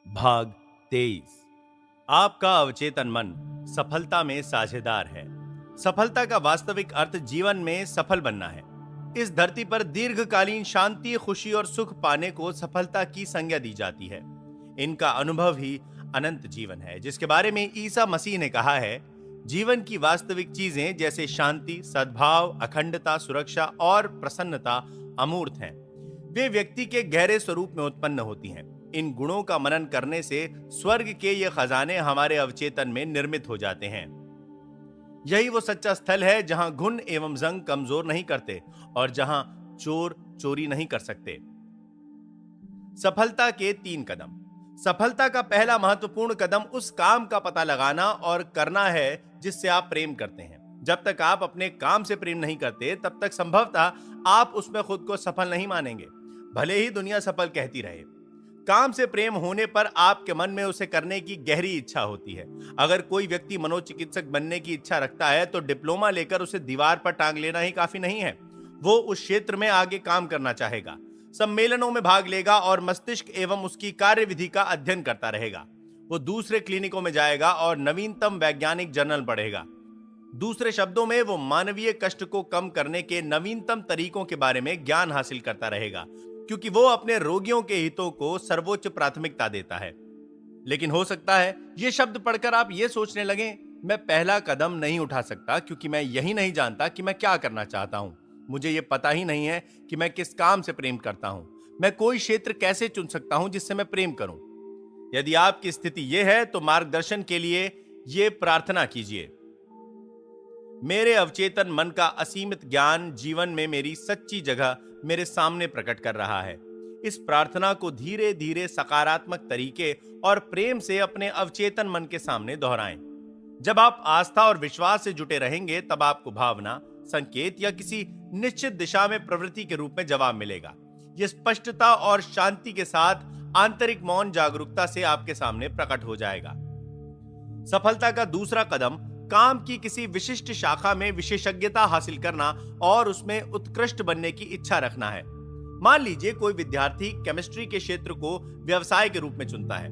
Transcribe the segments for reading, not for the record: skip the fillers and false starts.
भाग 23। आपका अवचेतन मन सफलता में साझेदार है। सफलता का वास्तविक अर्थ जीवन में सफल बनना है। इस धरती पर दीर्घकालीन शांति, खुशी और सुख पाने को सफलता की संज्ञा दी जाती है। इनका अनुभव ही अनंत जीवन है, जिसके बारे में ईसा मसीह ने कहा है, जीवन की वास्तविक चीजें जैसे शांति, सद्भाव, अखंडता, सुरक्षा और प्रसन्नता अमूर्त हैं। वे व्यक्ति के गहरे स्वरूप में उत्पन्न होती हैं। इन गुणों का मनन करने से स्वर्ग के ये खजाने हमारे अवचेतन में निर्मित हो जाते हैं। यही वो सच्चा स्थल है जहां घुन एवं जंग कमजोर नहीं करते और जहां चोर चोरी नहीं कर सकते। सफलता के 3 कदम। सफलता का पहला महत्वपूर्ण कदम उस काम का पता लगाना और करना है जिससे आप प्रेम करते हैं। जब तक आप अपने काम से प्रेम नहीं करते, तब तक संभवतः आप उसमें खुद को सफल नहीं मानेंगे, भले ही दुनिया सफल कहती रहे। काम से प्रेम होने पर आपके मन में उसे करने की गहरी इच्छा होती है। अगर कोई व्यक्ति मनोचिकित्सक बनने की इच्छा रखता है तो डिप्लोमा लेकर उसे दीवार पर टांग लेना ही काफी नहीं है। वो उस क्षेत्र में आगे काम करना चाहेगा, सम्मेलनों में भाग लेगा और मस्तिष्क एवं उसकी कार्यविधि का अध्ययन करता रहेगा। वो दूसरे क्लिनिकों में जाएगा और नवीनतम वैज्ञानिक जर्नल पढ़ेगा। दूसरे शब्दों में, वो मानवीय कष्ट को कम करने के नवीनतम तरीकों के बारे में ज्ञान हासिल करता रहेगा, क्योंकि वो अपने रोगियों के हितों को सर्वोच्च प्राथमिकता देता है। लेकिन हो सकता है ये शब्द पढ़कर आप ये सोचने लगें, मैं पहला कदम नहीं उठा सकता क्योंकि मैं यही नहीं जानता कि मैं क्या करना चाहता हूं। मुझे ये पता ही नहीं है कि मैं किस काम से प्रेम करता हूं। मैं कोई क्षेत्र कैसे चुन सकता हूं जिससे मैं प्रेम करूं। यदि आपकी स्थिति यह है तो मार्गदर्शन के लिए ये प्रार्थना कीजिए। मेरे अवचेतन मन का असीमित ज्ञान जीवन में मेरी सच्ची जगह मेरे सामने प्रकट कर रहा है। इस प्रार्थना को धीरे धीरे सकारात्मक तरीके और प्रेम से अपने अवचेतन मन के सामने दोहराएं। जब आप आस्था और विश्वास से जुटे रहेंगे, तब आपको भावना, संकेत या किसी निश्चित दिशा में प्रवृत्ति के रूप में जवाब मिलेगा। यह स्पष्टता और शांति के साथ आंतरिक मौन जागरूकता से आपके सामने प्रकट हो जाएगा। सफलता का दूसरा कदम काम की किसी विशिष्ट शाखा में विशेषज्ञता हासिल करना और उसमें उत्कृष्ट बनने की इच्छा रखना है। मान लीजिए कोई विद्यार्थी केमिस्ट्री के क्षेत्र को व्यवसाय के रूप में चुनता है।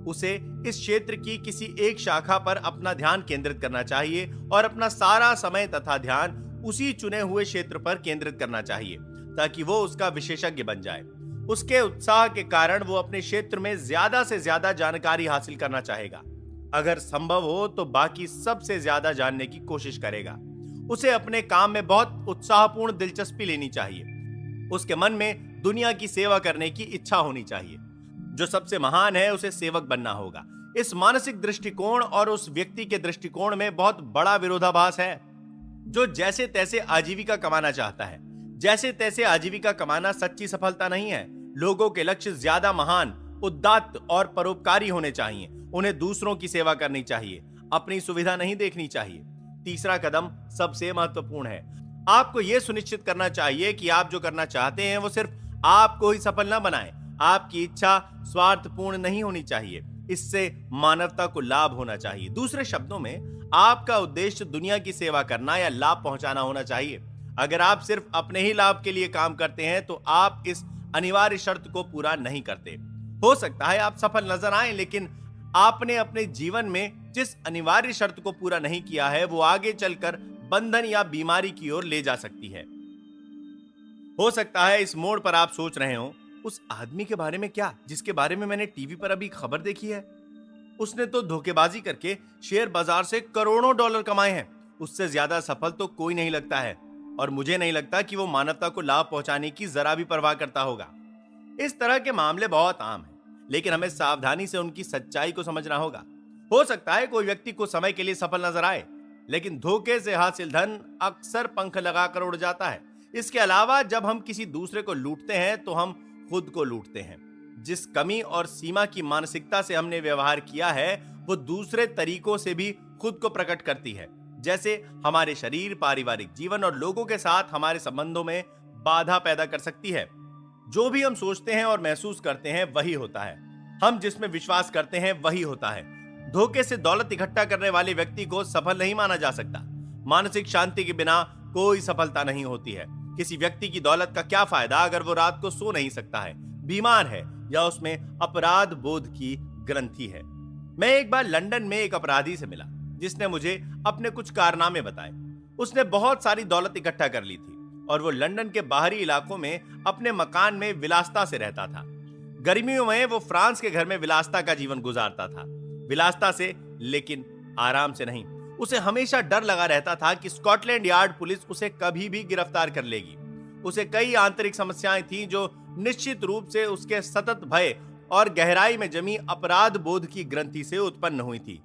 उसे इस क्षेत्र की किसी एक शाखा पर अपना ध्यान केंद्रित करना चाहिए और अपना सारा समय तथा ध्यान उसी चुने हुए क्षेत्र पर केंद्रित करना चाहिए, ताकि वो उसका विशेषज्ञ बन जाए। उसके उत्साह के कारण वो अपने क्षेत्र में ज्यादा से ज्यादा जानकारी हासिल करना चाहेगा। अगर संभव हो तो बाकी सबसे ज्यादा जानने की कोशिश करेगा। उसे अपने काम में बहुत उत्साहपूर्ण दिलचस्पी लेनी चाहिए। उसके मन में दुनिया की सेवा करने की इच्छा होनी चाहिए। जो सबसे महान है, उसे सेवक बनना होगा। इस मानसिक दृष्टिकोण और उस व्यक्ति के दृष्टिकोण में बहुत बड़ा विरोधाभास है जो जैसे तैसे आजीविका कमाना चाहता है। जैसे तैसे आजीविका कमाना सच्ची सफलता नहीं है। लोगों के लक्ष्य ज्यादा महान, उदात्त और परोपकारी होने चाहिए। उन्हें दूसरों की सेवा करनी चाहिए, अपनी सुविधा नहीं देखनी चाहिए। तीसरा कदम सबसे महत्वपूर्ण है। आपको यह सुनिश्चित करना चाहिए कि आप जो करना चाहते हैं वो सिर्फ आपको ही सफल न बनाए। आपकी इच्छा स्वार्थपूर्ण नहीं होनी चाहिए, इससे मानवता को लाभ होना चाहिए। दूसरे शब्दों में, आपका उद्देश्य दुनिया की सेवा करना या लाभ पहुंचाना होना चाहिए। अगर आप सिर्फ अपने ही लाभ के लिए काम करते हैं तो आप इस अनिवार्य शर्त को पूरा नहीं करते। हो सकता है आप सफल नजर आए, लेकिन आपने अपने जीवन में जिस अनिवार्य शर्त को पूरा नहीं किया है, वो आगे चलकर बंधन या बीमारी की ओर ले जा सकती है। हो सकता है इस मोड़ पर आप सोच रहे हो, उस आदमी के बारे में क्या जिसके बारे में मैंने टीवी पर अभी खबर देखी है? उसने तो धोखेबाजी करके शेयर बाजार से करोड़ों डॉलर कमाए हैं। उससे ज्यादा सफल तो कोई नहीं लगता है, और मुझे नहीं लगता कि वो मानवता को लाभ पहुंचाने की जरा भी परवाह करता होगा। इस तरह के मामले बहुत आम हैं, लेकिन हमें सावधानी से उनकी सच्चाई को समझना होगा। हो सकता है कोई व्यक्ति को समय के लिए सफल नजर आए, लेकिन धोखे से हासिल धन अक्सर पंख लगाकर उड़ जाता है। इसके अलावा जब हम किसी दूसरे को लूटते हैं तो हम खुद को लूटते हैं। जिस कमी और सीमा की मानसिकता से हमने व्यवहार किया है, वो दूसरे तरीकों से भी खुद को प्रकट करती है, जैसे हमारे शरीर, पारिवारिक जीवन और लोगों के साथ हमारे संबंधों में बाधा पैदा कर सकती है। जो भी हम सोचते हैं और महसूस करते हैं वही होता है। हम जिसमें विश्वास करते हैं वही होता है। धोखे से दौलत इकट्ठा करने वाले व्यक्ति को सफल नहीं माना जा सकता। मानसिक शांति के बिना कोई सफलता नहीं होती है। किसी व्यक्ति की दौलत का क्या फायदा अगर वो रात को सो नहीं सकता है, बीमार है या उसमें अपराध बोध की ग्रंथि है। मैं एक बार लंदन में एक अपराधी से मिला जिसने मुझे अपने कुछ कारनामे बताए। उसने बहुत सारी दौलत इकट्ठा कर ली थी और वो लंदन के बाहरी इलाकों में अपने मकान में विलासिता से रहता था। गर्मियों में वो फ्रांस के घर में विलासिता का जीवन गुजारता था। विलासिता से, लेकिन आराम से नहीं। उसे हमेशा डर लगा रहता था कि स्कॉटलैंड यार्ड पुलिस उसे कभी भी गिरफ्तार कर लेगी। उसे कई आंतरिक समस्याएं थीं जो निश्चित रूप से उसके सतत भय और गहराई में जमी अपराध बोध की ग्रंथि से उत्पन्न हुई थी।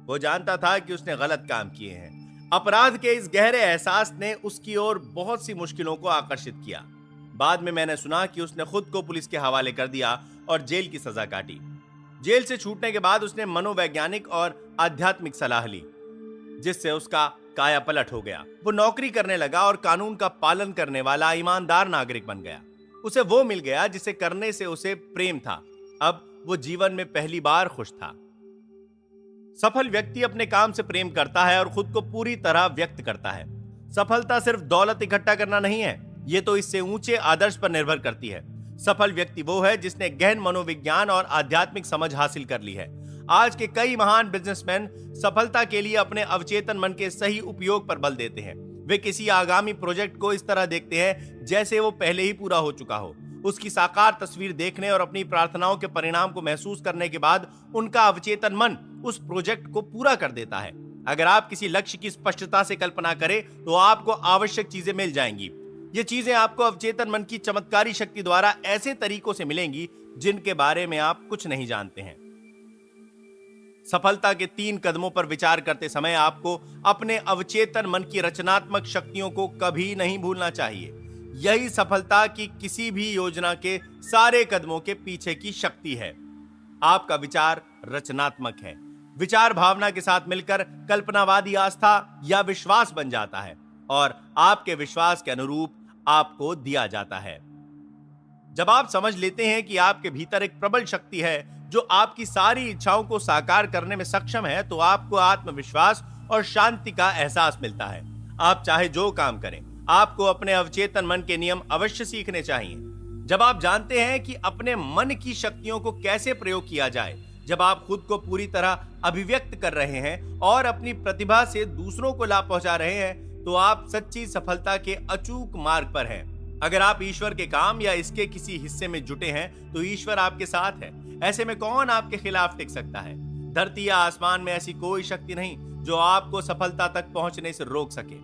वो जानता था कि उसने गलत काम किए हैं। अपराध के इस गहरे एहसास ने उसकी ओर बहुत सी मुश्किलों को आकर्षित किया। बाद में मैंने सुना कि उसने खुद को पुलिस के हवाले कर दिया और जेल की सजा काटी। जेल से छूटने के बाद उसने मनोवैज्ञानिक और आध्यात्मिक सलाह ली, जिससे उसका काया पलट हो गया। वो नौकरी करने लगा और कानून का पालन करने वाला ईमानदार नागरिक बन गया। उसे वो मिल गया जिसे करने से उसे प्रेम था। अब वो जीवन में पहली बार खुश था। सफल व्यक्ति अपने काम से प्रेम करता है और खुद को पूरी तरह व्यक्त करता है। सफलता सिर्फ दौलत इकट्ठा करना नहीं है, ये तो इससे ऊंचे आदर्श पर निर्भर करती है। सफल व्यक्ति वो है जिसने गहन मनोविज्ञान और आध्यात्मिक समझ हासिल कर ली है। आज के कई महान बिजनेसमैन सफलता के लिए अपने अवचेतन मन के सही उपयोग पर बल देते हैं। वे किसी आगामी प्रोजेक्ट को इस तरह देखते हैं जैसे वो पहले ही पूरा हो चुका हो। उसकी साकार तस्वीर देखने और अपनी प्रार्थनाओं के परिणाम को महसूस करने के बाद उनका अवचेतन मन उस प्रोजेक्ट को पूरा कर देता है। अगर आप किसी लक्ष्य की स्पष्टता से कल्पना करें तो आपको आवश्यक चीजें मिल जाएंगी। ये चीजें आपको अवचेतन मन की चमत्कारी शक्ति द्वारा ऐसे तरीकों से मिलेंगी जिनके बारे में आप कुछ नहीं जानते हैं। सफलता के 3 कदमों पर विचार करते समय आपको अपने अवचेतन मन की रचनात्मक शक्तियों को कभी नहीं भूलना चाहिए। यही सफलता की किसी भी योजना के सारे कदमों के पीछे की शक्ति है। आपका विचार रचनात्मक है। विचार भावना के साथ मिलकर कल्पनावादी आस्था या विश्वास बन जाता है और आपके विश्वास के अनुरूप आपको दिया जाता है। जब आप समझ लेते हैं कि आपके भीतर एक प्रबल शक्ति है जो आपकी सारी इच्छाओं को साकार करने में सक्षम है, तो आपको आत्मविश्वास और शांति का एहसास मिलता है। आप चाहे जो काम करें, आपको अपने अवचेतन मन के नियम अवश्य सीखने चाहिए। जब आप जानते हैं कि अपने मन की शक्तियों को कैसे प्रयोग किया जाए, जब आप खुद को पूरी तरह अभिव्यक्त कर रहे हैं और अपनी प्रतिभा से दूसरों को लाभ पहुंचा रहे हैं, तो आप सच्ची सफलता के अचूक मार्ग पर हैं। अगर आप ईश्वर के काम या इसके किसी हिस्से में जुटे हैं, तो ईश्वर आपके साथ है। ऐसे में कौन आपके खिलाफ टिक सकता है? धरती या आसमान में ऐसी कोई शक्ति नहीं जो आपको सफलता तक पहुंचने से रोक सके।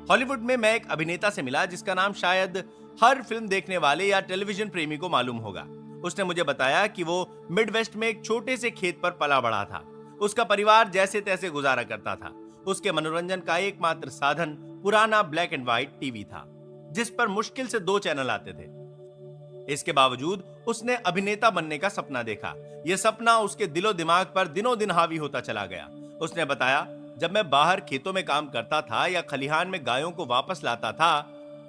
हॉलीवुड में मैं एक अभिनेता से मिला जिसका नाम शायद हर फिल्म देखने वाले या टेलीविजन प्रेमी को मालूम होगा। उसने मुझे बताया कि वो मिडवेस्ट में एक छोटे से खेत पर पला बढ़ा था। उसका परिवार जैसे तैसे गुजारा करता था। उसके मनोरंजन का एकमात्र साधन पुराना ब्लैक एंड व्हाइट टीवी था, जिस पर मुश्किल से 2 चैनल आते थे। इसके बावजूद उसने अभिनेता बनने का सपना देखा। यह सपना उसके दिलो दिमाग पर दिनों दिन हावी होता चला गया। उसने बताया, जब मैं बाहर खेतों में काम करता था या खलिहान में गायों को वापस लाता था,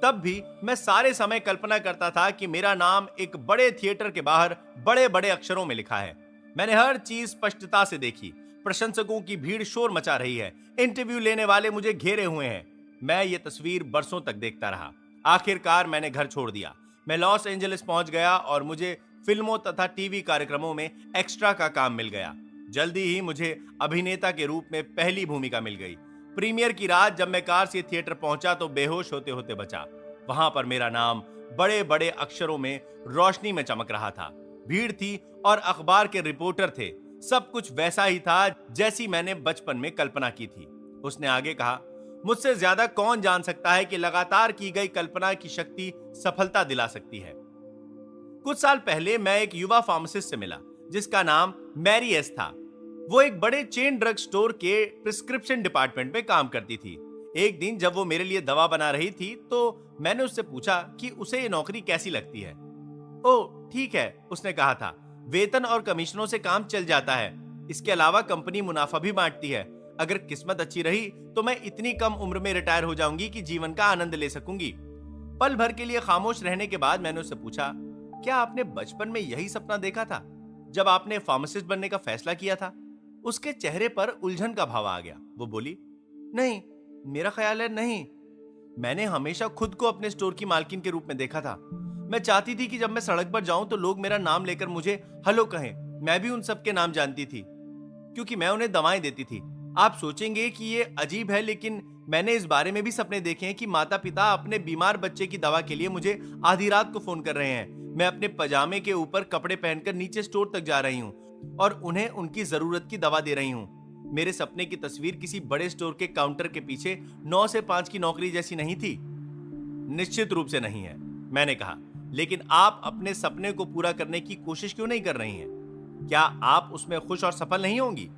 तब भी मैं सारे समय कल्पना करता था कि मेरा नाम एक बड़े थिएटर के बाहर बड़े बड़े अक्षरों में लिखा है। मैंने हर चीज स्पष्टता से देखी। प्रशंसकों की भीड़ शोर मचा रही है। इंटरव्यू लेने वाले मुझे घेरे हुए हैं। मैं ये तस्वीर बरसों तक देखता रहा। आखिरकार मैंने घर छोड़ दिया। मैं लॉस एंजलिस पहुंच गया और मुझे फिल्मों तथा टीवी कार्यक्रमों में एक्स्ट्रा का काम मिल गया। जल्दी ही मुझे अभिनेता के रूप में पहली भूमिका मिल गई। प्रीमियर की रात जब मैं कार से थिएटर पहुंचा तो बेहोश होते होते बचा। वहां पर मेरा नाम बड़े बड़े अक्षरों में रोशनी में चमक रहा था। भीड़ थी और अखबार के रिपोर्टर थे। सब कुछ वैसा ही था जैसी मैंने बचपन में कल्पना की थी। उसने आगे कहा, मुझसे ज्यादा कौन जान सकता है कि लगातार की गई कल्पना की शक्ति सफलता दिला सकती है। कुछ साल पहले मैं एक युवा फार्मासिस्ट से मिला जिसका नाम मैरी एस था। वो एक बड़े चेन ड्रग स्टोर के प्रिस्क्रिप्शन डिपार्टमेंट में काम करती थी। एक दिन जब वो मेरे लिए दवा बना रही थी तो मैंने उससे पूछा कि उसे ये नौकरी कैसी लगती है। ओह ठीक है, उसने कहा था। वेतन और कमीशनों से काम चल जाता है। इसके अलावा कंपनी मुनाफा भी बांटती है। अगर किस्मत अच्छी रही तो मैं इतनी कम उम्र में रिटायर हो जाऊंगी कि जीवन का आनंद ले सकूंगी। पल भर के लिए खामोश रहने के बाद मैंने उससे पूछा, क्या आपने बचपन में यही सपना देखा था जब आपने फार्मासिस्ट बनने का फैसला किया था? उसके चेहरे पर उलझन का भाव आ गया। वो बोली, नहीं, मेरा ख्याल है नहीं। मैंने हमेशा खुद को अपने स्टोर की मालकिन के रूप में देखा था। मैं चाहती थी कि जब मैं सड़क पर जाऊं तो लोग मेरा नाम लेकर मुझे हेलो कहें। मैं भी उन सब के नाम जानती थी क्योंकि मैं उन्हें दवाएं देती थी। आप सोचेंगे कि ये अजीब है, लेकिन मैंने इस बारे में भी सपने देखे हैं कि माता पिता अपने बीमार बच्चे की दवा के लिए मुझे आधी रात को फोन कर रहे हैं। मैं अपने पजामे के ऊपर कपड़े पहनकर नीचे स्टोर तक जा रही हूँ और उन्हें उनकी जरूरत की दवा दे रही हूँ। मेरे सपने की तस्वीर किसी बड़े स्टोर के काउंटर के पीछे 9 से 5 की नौकरी जैसी नहीं थी। निश्चित रूप से नहीं है, मैंने कहा, लेकिन आप अपने सपने को पूरा करने की कोशिश क्यों नहीं कर रही हैं? क्या आप उसमें खुश और सफल नहीं होंगी?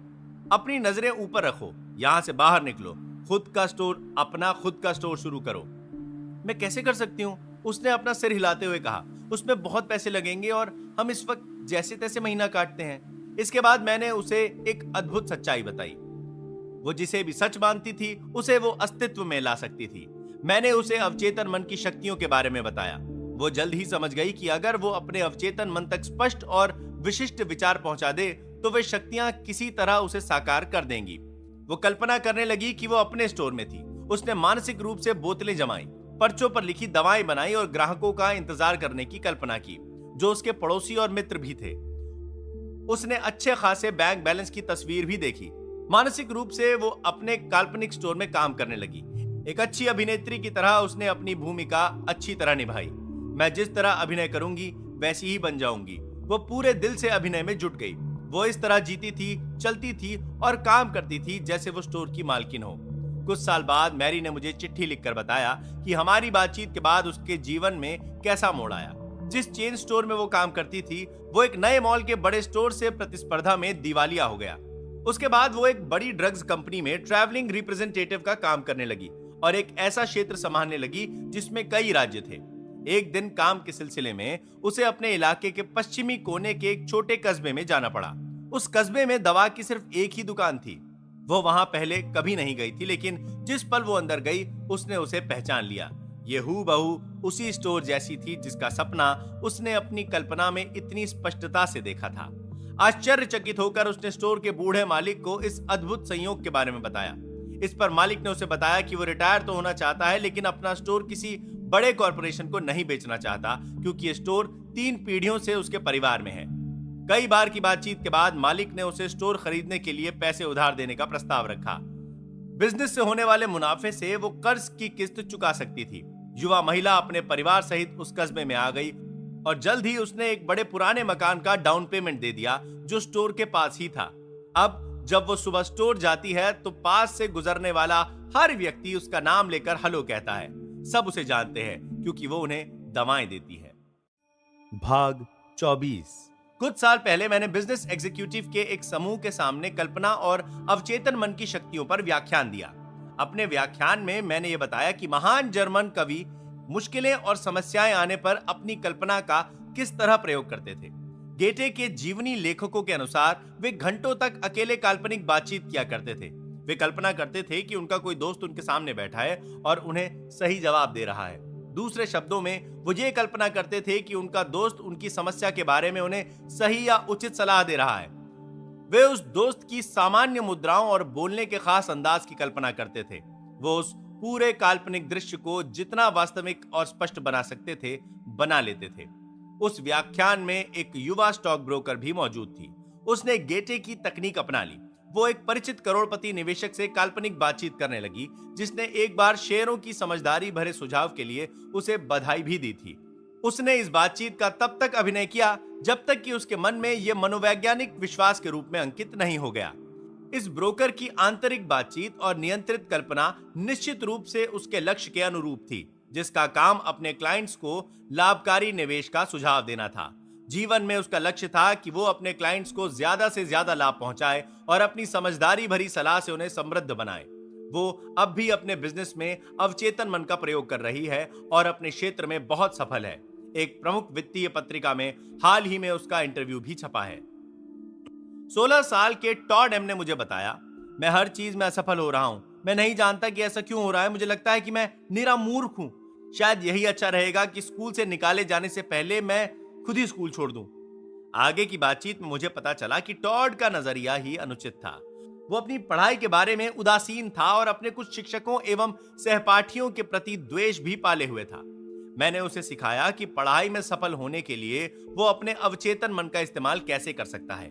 अपनी नजरें ऊपर रखो, यहां से बाहर निकलो, खुद का स्टोर शुरू करो। मैं कैसे कर सकती हूँ? उसने अपना सिर हिलाते हुए कहा। उसमें बहुत पैसे लगेंगे और हम इस वक्त जैसे तैसे महीना काटते हैं। इसके बाद मैंने उसे एक अद्भुत सच्चाई बताई। वो जिसे भी सच मानती थी उसे वो अस्तित्व में ला सकती थी। मैंने उसे अवचेतन मन की शक्तियों के बारे में बताया। वो जल्द ही समझ गई कि अगर वो अपने अवचेतन मन तक स्पष्ट और विशिष्ट विचार पहुंचा दे तो वे शक्तियां किसी तरह उसे साकार कर देंगी। वो कल्पना करने लगी कि वो अपने स्टोर में थी। उसने मानसिक रूप से बोतलें जमाई, पर्चों पर लिखी दवाएं बनाई और ग्राहकों का इंतजार करने की कल्पना की, जो उसके पड़ोसी और मित्र भी थे। उसने अच्छे खासे बैंक बैलेंस की तस्वीर भी देखी। मानसिक रूप से वो अपने काल्पनिक स्टोर में काम करने लगी। एक अच्छी अभिनेत्री की तरह उसने अपनी भूमिका अच्छी तरह निभाई। मैं जिस तरह अभिनय करूंगी वैसी ही बन जाऊंगी। वो पूरे दिल से अभिनय में जुट गई। वो इस तरह जीती थी, चलती थी और काम करती थी जैसे वो स्टोर की मालकिन हो। कुछ साल बाद मैरी ने मुझे चिट्ठी लिखकर बताया कि हमारी बातचीत के बाद उसके जीवन में कैसा मोड़ आया। जिस चेन स्टोर में वो काम करती थी वो एक नए मॉल के बड़े स्टोर से प्रतिस्पर्धा में दिवालिया हो गया। उसके बाद वो एक बड़ी ड्रग्स कंपनी में ट्रैवलिंग रिप्रेजेंटेटिव का काम करने लगी और एक ऐसा क्षेत्र संभालने लगी जिसमें कई राज्य थे। एक दिन काम के सिलसिले में उसे अपने इलाके के पश्चिमी कोने के एक छोटे कस्बे में जाना पड़ा। उस कस्बे में दवा की सिर्फ एक ही दुकान थी। वो वहां पहले कभी नहीं गई थी, लेकिन जिस पल वो अंदर गई उसने उसे पहचान लिया। ये हूबहू उसी स्टोर जैसी थी जिसका सपना उसने अपनी कल्पना में इतनी स्पष्टता से देखा था। आश्चर्यचकित होकर उसने स्टोर के बूढ़े मालिक को इस अद्भुत संयोग के बारे में बताया। इस पर मालिक ने उसे बताया कि वो रिटायर तो होना चाहता है, लेकिन अपना स्टोर किसी बड़े कॉरपोरेशन को नहीं बेचना चाहता, क्योंकि ये स्टोर 3 पीढ़ियों से उसके परिवार में है। कई बार की बातचीत के बाद मालिक ने उसे स्टोर खरीदने के लिए पैसे उधार देने का प्रस्ताव रखा। बिजनेस से होने वाले मुनाफे से वो कर्ज की किस्त चुका सकती थी। युवा महिला अपने परिवार सहित उस कस्बे में आ गई और जल्द ही उसने एक बड़े पुराने मकान का डाउन पेमेंट दे दिया जो स्टोर के पास ही था। अब जब वो सुबह स्टोर जाती है तो पास से गुजरने वाला हर व्यक्ति उसका नाम लेकर हेलो कहता है। सब उसे जानते हैं क्योंकि वो उन्हें दवाएं देती है। भाग 24। कुछ साल पहले मैंने बिजनेस एग्जीक्यूटिव के एक समूह के सामने कल्पना और अवचेतन मन की शक्तियों पर व्याख्यान दिया। अपने व्याख्यान में मैंने ये बताया कि महान जर्मन कवि मुश्किलें और समस्याएं आने पर अपनी कल्पना का किस तरह प्रयोग करते थे। गेटे के जीवनी लेखकों के अनुसार वे घंटों तक अकेले काल्पनिक बातचीत किया करते थे। वे कल्पना करते थे कि उनका कोई दोस्त उनके सामने बैठा है और उन्हें सही जवाब दे रहा है। दूसरे शब्दों में वो ये कल्पना करते थे कि उनका दोस्त उनकी समस्या के बारे में उन्हें सही या उचित सलाह दे रहा है। वे उस दोस्त की सामान्य मुद्राओं और बोलने के खास अंदाज की कल्पना करते थे। वो उस पूरे काल्पनिक दृश्य को जितना वास्तविक और स्पष्ट बना सकते थे बना लेते थे। उस व्याख्यान में एक युवा स्टॉक ब्रोकर भी मौजूद थी। उसने गेटे की तकनीक अपना ली। वो एक परिचित करोड़पति निवेशक से काल्पनिक बातचीत करने लगी, जिसने एक बार शेयरों की समझदारी भरे सुझाव के लिए उसे बधाई भी दी थी। उसने इस बातचीत का तब तक अभिनय किया जब तक कि उसके मन में यह मनोवैज्ञानिक विश्वास के रूप में अंकित नहीं हो गया। इस ब्रोकर की आंतरिक बातचीत और नियंत्रित कल्पना निश्चित रूप से उसके लक्ष्य के अनुरूप थी, जिसका काम अपने क्लाइंट्स को लाभकारी निवेश का सुझाव देना था। जीवन में उसका लक्ष्य था कि वो अपने क्लाइंट्स को ज्यादा से ज्यादा लाभ पहुंचाए और अपनी समझदारी भरी सलाह से उन्हें समृद्ध बनाए। वो अब भी अपने बिजनेस में अवचेतन मन का प्रयोग कर रही है और अपने क्षेत्र में बहुत सफल है। एक प्रमुख वित्तीय पत्रिका में हाल ही में उसका इंटरव्यू भी छपा है। 16 साल के टॉड एम ने मुझे बताया, मैं हर चीज में असफल हो रहा हूं। मैं नहीं जानता कि ऐसा क्यों हो रहा है। मुझे लगता है कि मैं निरा मूर्ख हूं। शायद यही अच्छा रहेगा कि स्कूल से निकाले जाने से पहले मैं खुद ही स्कूल छोड़ दूं। आगे की बातचीत में मुझे पता चला कि टॉड का नजरिया ही अनुचित था। वो अपनी पढ़ाई के बारे में उदासीन था और अपने कुछ शिक्षकों एवं सहपाठियों के प्रति द्वेष भी पाले हुए था। मैंने उसे सिखाया कि पढ़ाई में सफल होने के लिए वो अपने अवचेतन मन का इस्तेमाल कैसे कर सकता है।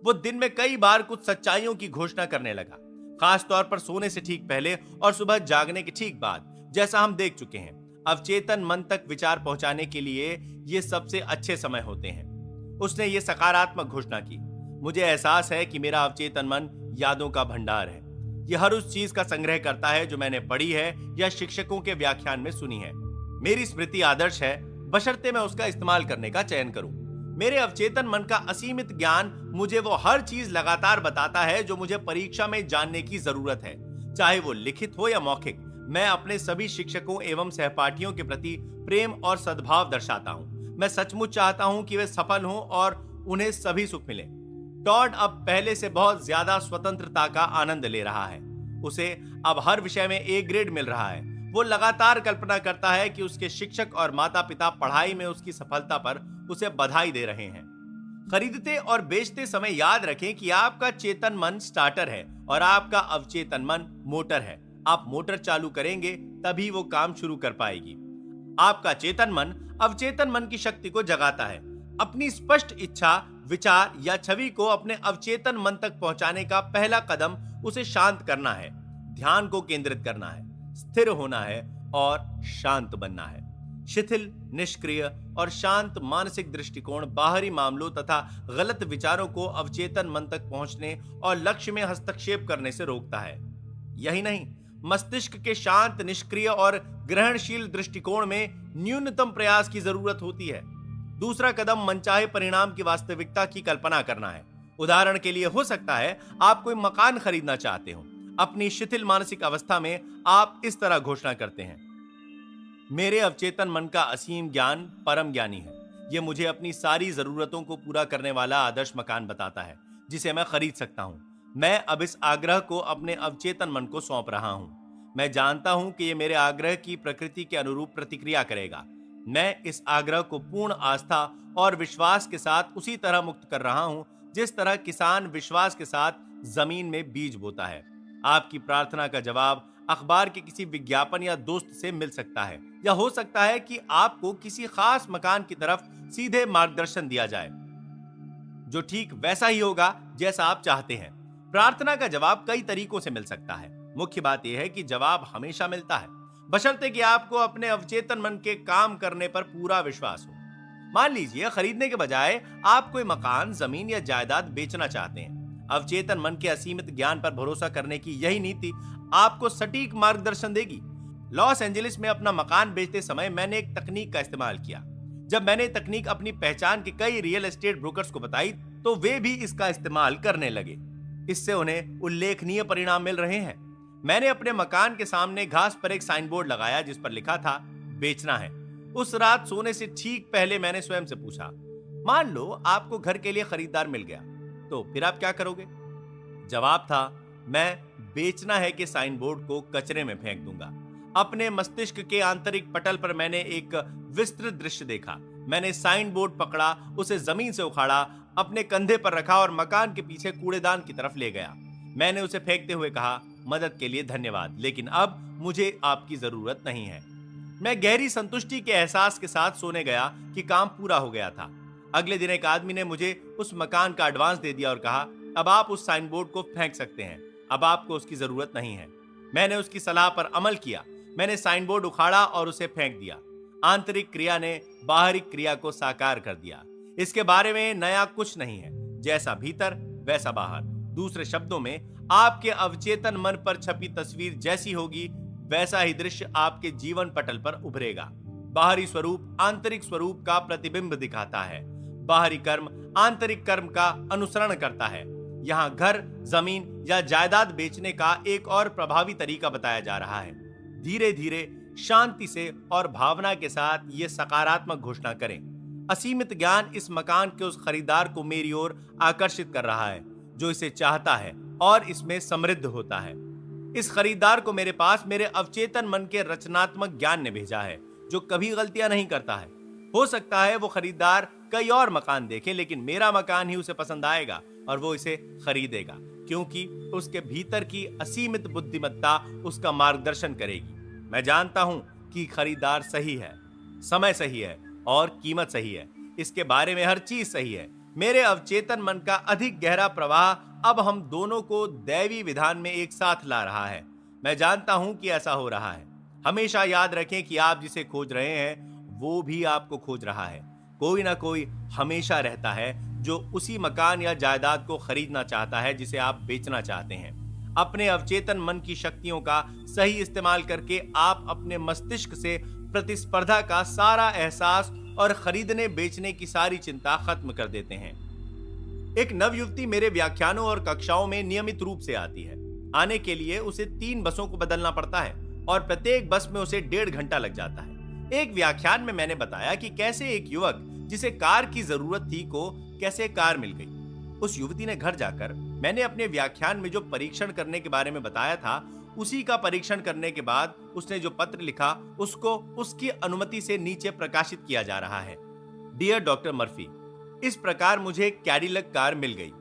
वो दिन में कई बार कुछ सच्चाइयों की घोषणा करने लगा, खास तौर पर सोने से ठीक पहले और सुबह जागने के ठीक बाद। जैसा हम देख चुके हैं, अवचेतन मन तक विचार पहुंचाने के लिए ये सबसे अच्छे समय होते हैं। उसने ये सकारात्मक घोषणा की, मुझे एहसास है कि मेरा अवचेतन मन यादों का भंडार है। ये हर उस चीज का संग्रह करता है जो मैंने पढ़ी है या शिक्षकों के व्याख्यान में सुनी है। मेरी स्मृति आदर्श है, बशर्ते मैं उसका इस्तेमाल करने का चयन करूं। मेरे अवचेतन मन का असीमित ज्ञान मुझे वो हर चीज लगातार बताता है जो मुझे परीक्षा में जानने की जरूरत है, चाहे वो लिखित हो या मौखिक। मैं अपने सभी शिक्षकों एवं सहपाठियों के प्रति प्रेम और सद्भाव दर्शाता हूं। मैं सचमुच चाहता हूं कि वे सफल हों और उन्हें सभी सुख मिले। टॉड अब पहले से बहुत ज्यादा स्वतंत्रता का आनंद ले रहा है। उसे अब हर विषय में ए ग्रेड मिल रहा है। वो लगातार कल्पना करता है कि उसके शिक्षक और माता पिता पढ़ाई में उसकी सफलता पर उसे बधाई दे रहे हैं। खरीदते और बेचते समय याद रखें कि आपका चेतन मन स्टार्टर है और आपका अवचेतन मन मोटर है। आप मोटर चालू करेंगे तभी वो काम शुरू कर पाएगी। आपका चेतन मन अवचेतन मन की शक्ति को जगाता है। अपनी स्पष्ट इच्छा, विचार या छवि को अपने अवचेतन मन तक पहुंचाने का पहला कदम उसे शांत करना है, ध्यान को केंद्रित करना है, स्थिर होना है और शांत बनना है। शिथिल, निष्क्रिय और शांत मानसिक दृष्टिकोण बाहरी मामलों तथा गलत विचारों को अवचेतन मन तक पहुंचने और लक्ष्य में हस्तक्षेप करने से रोकता है। यही नहीं, मस्तिष्क के शांत, निष्क्रिय और ग्रहणशील दृष्टिकोण में न्यूनतम प्रयास की जरूरत होती है। दूसरा कदम मनचाहे परिणाम की वास्तविकता की कल्पना करना है। उदाहरण के लिए हो सकता है आप कोई मकान खरीदना चाहते हो। अपनी शिथिल मानसिक अवस्था में आप इस तरह घोषणा करते हैं, मेरे अवचेतन मन का असीम ज्ञान परम ज्ञानी है। यह मुझे अपनी सारी जरूरतों को पूरा करने वाला आदर्श मकान बताता है जिसे मैं खरीद सकता हूं। मैं अब इस आग्रह को अपने अवचेतन मन को सौंप रहा हूं। मैं जानता हूं कि यह मेरे आग्रह की प्रकृति के अनुरूप प्रतिक्रिया करेगा। मैं इस आग्रह को पूर्ण आस्था और विश्वास के साथ उसी तरह मुक्त कर रहा हूं जिस तरह किसान विश्वास के साथ जमीन में बीज बोता है। आपकी प्रार्थना का जवाब अखबार के किसी विज्ञापन या दोस्त से मिल सकता है, या हो सकता है कि आपको किसी खास मकान की तरफ सीधे मार्गदर्शन दिया जाए जो ठीक वैसा ही होगा जैसा आप चाहते हैं। प्रार्थना का जवाब कई तरीकों से मिल सकता है। मुख्य बात यह है कि जवाब हमेशा मिलता है, बशर्ते कि आपको अपने अवचेतन मन के काम करने पर पूरा विश्वास हो। मान लीजिए खरीदने के बजाय आप कोई मकान, जमीन या जायदाद बेचना चाहते हैं। अवचेतन मन के असीमित ज्ञान पर भरोसा करने की यही नीति आपको सटीक मार्गदर्शन देगी। लॉस एंजलिस में अपना मकान बेचते समय मैंने एक तकनीक का इस्तेमाल किया। जब मैंने तकनीक अपनी पहचान के कई रियल एस्टेट ब्रोकर्स को बताई तो वे भी इसका इस्तेमाल करने लगे। इससे उन्हें उल्लेखनीय परिणाम मिल रहे हैं। मैंने अपने मकान के सामने घास पर एक साइन बोर्ड लगाया जिस पर लिखा था, बेचना है। उस रात सोने से ठीक पहले मैंने स्वयं से पूछा, मान लो आपको घर के लिए खरीदार मिल गया, तो फिर आप क्या करोगे? जवाब था, मैं बेचना है कि साइन बोर्ड को कचरे में फेंक दूंगा। अपने मस्तिष्क के आंतरिक पटल पर मैंने एक विस्तृत दृश्य देखा। मैंने साइन बोर्ड पकड़ा, उसे जमीन से उखाड़ा, अपने कंधे पर रखा और मकान के पीछे कूड़ेदान की तरफ ले गया। मैंने उसे फेंकते हुए कहा, मदद के लिए धन्यवाद, लेकिन अब मुझे आपकी जरूरत नहीं है। मैं गहरी संतुष्टि के एहसास के साथ सोने गया कि काम पूरा हो गया था। अगले दिन एक आदमी ने मुझे उस मकान का एडवांस दे दिया और कहा, अब आप उस साइन बोर्ड को फेंक सकते हैं, अब आपको उसकी जरूरत नहीं है। मैंने उसकी सलाह पर अमल किया। मैंने साइन बोर्ड उखाड़ा और उसे फेंक दिया। आंतरिक क्रिया ने बाहरी क्रिया को साकार कर दिया। इसके बारे में नया कुछ नहीं है, जैसा भीतर वैसा बाहर। दूसरे शब्दों में, आपके अवचेतन मन पर छपी तस्वीर जैसी होगी वैसा ही दृश्य आपके जीवन पटल पर उभरेगा। बाहरी स्वरूप आंतरिक स्वरूप का प्रतिबिंब दिखाता है। बाहरी कर्म आंतरिक कर्म का अनुसरण करता है। यहाँ घर, जमीन या जायदाद बेचने का एक और प्रभावी तरीका बताया जा रहा है। धीरे धीरे, शांति से और भावना के साथ ये सकारात्मक घोषणा करें, असीमित ज्ञान इस मकान के उस खरीदार को मेरी ओर आकर्षित कर रहा है जो इसे चाहता है और इसमें समृद्ध होता है। इस खरीदार को मेरे पास मेरे अवचेतन मन के रचनात्मक ज्ञान ने भेजा है जो कभी गलतियां नहीं करता है। हो सकता है वो खरीदार कई और मकान देखे, लेकिन मेरा मकान ही उसे पसंद आएगा और वो इसे खरीदेगा, क्योंकि उसके भीतर की असीमित बुद्धिमत्ता उसका मार्गदर्शन करेगी। मैं जानता हूं कि खरीदार सही है। समय सही है और कीमत सही है। इसके बारे में हर चीज सही है। मेरे अवचेतन मन का अधिक गहरा प्रवाह अब हम दोनों को दैवी विधान में एक साथ ला रहा है। मैं जानता हूं कि ऐसा हो रहा है। हमेशा याद रखें कि आप जिसे खोज रहे हैं वो भी आपको खोज रहा है। कोई ना कोई हमेशा रहता है जो उसी मकान या जायदाद को खरीदना चाहता है जिसे आप बेचना चाहते हैं। अपने अवचेतन मन की शक्तियों का सही इस्तेमाल करके आप अपने मस्तिष्क से प्रतिस्पर्धा का सारा एहसास और खरीदने बेचने की सारी चिंता खत्म कर देते हैं। एक नवयुवती मेरे व्याख्यानों और कक्षाओं में नियमित रूप से आती है। आने के लिए उसे 3 बसों को बदलना पड़ता है और प्रत्येक बस में उसे 1.5 घंटा लग जाता है। एक व्याख्यान में मैंने बताया कि कैसे एक युवक जिसे कार की जरूरत थी को कैसे कार मिल गई। उस युवती ने घर जाकर मैंने अपने व्याख्यान में जो परीक्षण करने के बारे में बताया था उसी का परीक्षण करने के बाद उसने जो पत्र लिखा उसको उसकी अनुमति से नीचे प्रकाशित किया जा रहा है। डियर डॉक्टर मर्फी, इस प्रकार मुझे कैडिलक कार मिल गई।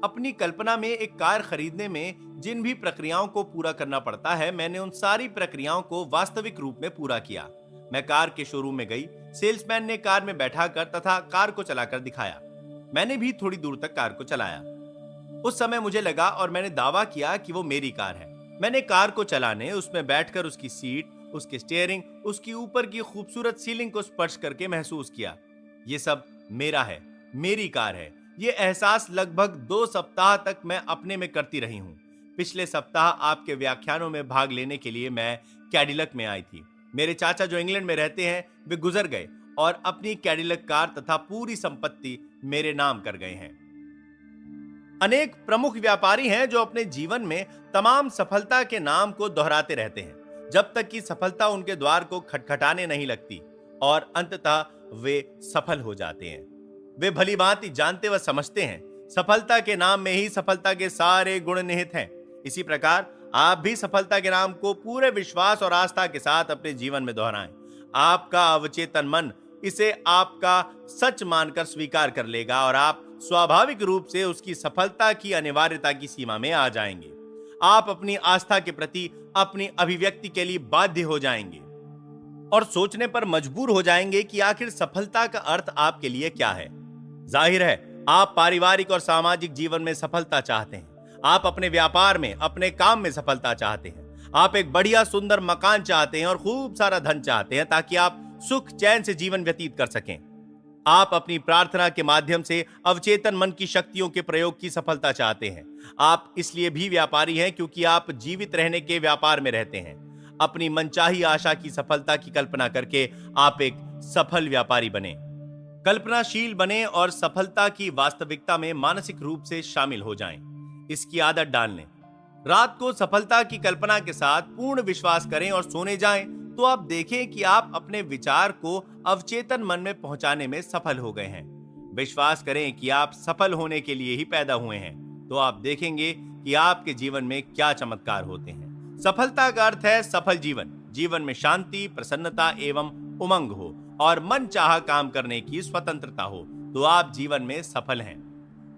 अपनी कल्पना में एक कार खरीदने में जिन भी प्रक्रियाओं को पूरा करना पड़ता है मैंने उन सारी प्रक्रियाओं को वास्तविक रूप में पूरा किया। मैं कार के शोरूम में गई। सेल्समैन ने कार में बैठाकर तथा कार को चलाकर दिखाया। मैंने भी थोड़ी दूर तक कार को चलाया। उस समय मुझे लगा और मैंने दावा किया कि वो मेरी कार है। मैंने कार को चलाने, उसमें बैठकर उसकी सीट, उसके स्टीयरिंग, उसकी ऊपर की खूबसूरत सीलिंग को स्पर्श करके महसूस किया। ये सब मेरा है, मेरी कार है। ये एहसास लगभग 2 सप्ताह तक मैं अपने में करती रही हूँ। पिछले सप्ताह आपके व्याख्यानों में भाग लेने के लिए मैं कैडिलक में आई थी। मेरे चाचा जो इंग्लैंड में रहते हैं वे गुजर गए और अपनी कैडिलक कार तथा पूरी संपत्ति मेरे नाम कर गए हैं। अनेक प्रमुख व्यापारी हैं जो अपने जीवन में तमाम सफलता के नाम को दोहराते रहते हैं जब तक कि सफलता उनके द्वार को खटखटाने नहीं लगती और अंततः वे सफल हो जाते हैं। वे भली भांति जानते व समझते हैं सफलता के नाम में ही सफलता के सारे गुण निहित हैं। इसी प्रकार आप भी सफलता के नाम को पूरे विश्वास और आस्था के साथ अपने जीवन में दोहराएं। आपका अवचेतन मन इसे आपका सच मानकर स्वीकार कर लेगा और आप स्वाभाविक रूप से उसकी सफलता की अनिवार्यता की सीमा में आ जाएंगे। आप अपनी आस्था के प्रति अपनी अभिव्यक्ति के लिए बाध्य हो जाएंगे और सोचने पर मजबूर हो जाएंगे कि आखिर सफलता का अर्थ आपके लिए क्या है। जाहिर है आप पारिवारिक और सामाजिक जीवन में सफलता चाहते हैं। आप अपने व्यापार में, अपने काम में सफलता चाहते हैं। आप एक बढ़िया सुंदर मकान चाहते हैं और खूब सारा धन चाहते हैं ताकि आप सुख चैन से जीवन व्यतीत कर सकें। आप अपनी प्रार्थना के माध्यम से अवचेतन मन की शक्तियों के प्रयोग की सफलता चाहते हैं। आप इसलिए भी व्यापारी हैं क्योंकि आप जीवित रहने के व्यापार में रहते हैं। अपनी मनचाही आशा की सफलता की कल्पना करके आप एक सफल व्यापारी बने, कल्पनाशील बने और सफलता की वास्तविकता में मानसिक रूप से शामिल हो जाएं। इसकी आदत डाल लें। रात को सफलता की कल्पना के साथ पूर्ण विश्वास करें और सोने जाएं तो आप देखें कि आप अपने विचार को अवचेतन मन में पहुंचाने में सफल हो गए हैं। विश्वास करें कि आप सफल होने के लिए ही पैदा हुए हैं तो आप देखेंगे कि आपके जीवन में क्या चमत्कार होते हैं। सफलता का अर्थ है सफल जीवन। जीवन में शांति, प्रसन्नता एवं उमंग हो और मन चाहा काम करने की स्वतंत्रता हो तो आप जीवन में सफल हैं।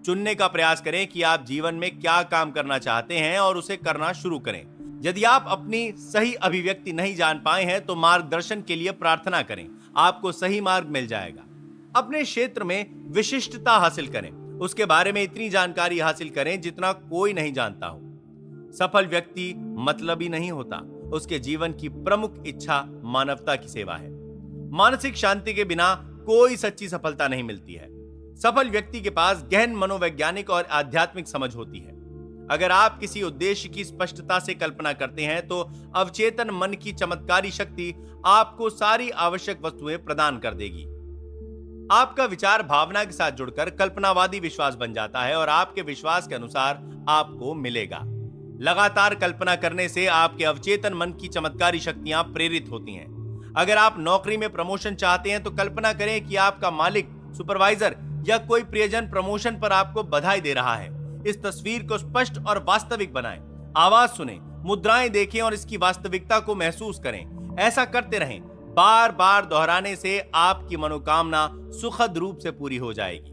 चुनने का प्रयास करें कि आप जीवन में क्या काम करना चाहते हैं और उसे करना शुरू करें। यदि आप अपनी सही अभिव्यक्ति नहीं जान पाए हैं तो मार्गदर्शन के लिए प्रार्थना करें, आपको सही मार्ग मिल जाएगा। अपने क्षेत्र में विशिष्टता हासिल करें, उसके बारे में इतनी जानकारी हासिल करें जितना कोई नहीं जानता हो। सफल व्यक्ति मतलबी नहीं होता, उसके जीवन की प्रमुख इच्छा मानवता की सेवा है। मानसिक शांति के बिना कोई सच्ची सफलता नहीं मिलती है। सफल व्यक्ति के पास गहन मनोवैज्ञानिक और आध्यात्मिक समझ होती है। अगर आप किसी उद्देश्य की स्पष्टता से कल्पना करते हैं तो अवचेतन मन की चमत्कारी शक्ति आपको सारी आवश्यक वस्तुएं प्रदान कर देगी। आपका विचार भावना के साथ जुड़कर कल्पनावादी विश्वास बन जाता है और आपके विश्वास के अनुसार आपको मिलेगा। लगातार कल्पना करने से आपके अवचेतन मन की चमत्कारी शक्तियां प्रेरित होती हैं। अगर आप नौकरी में प्रमोशन चाहते हैं तो कल्पना करें कि आपका मालिक, सुपरवाइजर या कोई प्रियजन प्रमोशन पर आपको बधाई दे रहा है। इस तस्वीर को स्पष्ट और वास्तविक बनाएं। आवाज सुनें, मुद्राएं देखें और इसकी वास्तविकता को महसूस करें। ऐसा करते रहें। बार बार दोहराने से आपकी मनोकामना सुखद रूप से पूरी हो जाएगी।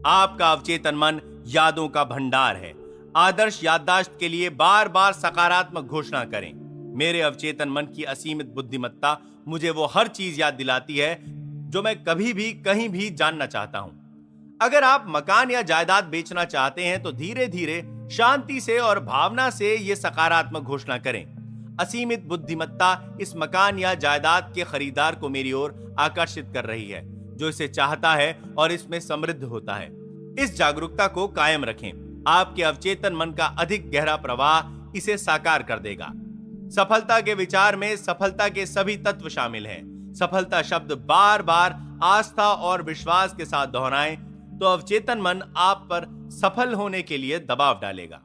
आपका अवचेतन मन यादों का भंडार है। आदर्श याददाश्त के लिए बार बार सकारात्मक घोषणा करें। मेरे अवचेतन मन की असीमित बुद्धिमत्ता मुझे वो हर चीज याद दिलाती है जो मैं कभी भी कहीं भी जानना चाहता हूं। अगर आप मकान या जायदाद बेचना चाहते हैं तो धीरे धीरे, शांति से और भावना से ये सकारात्मक घोषणा करें। असीमित बुद्धिमत्ता इस मकान या जायदाद के खरीदार को मेरी ओर आकर्षित कर रही है, जो इसे चाहता है और इसमें समृद्ध होता है। इस जागरूकता को कायम रखें। आपके अवचेतन मन का अधिक गहरा प्रवाह इसे साकार कर देगा। सफलता के विचार में सफलता के सभी तत्व शामिल हैं। सफलता शब्द बार बार आस्था और विश्वास के साथ दोहराएं तो अवचेतन मन आप पर सफल होने के लिए दबाव डालेगा।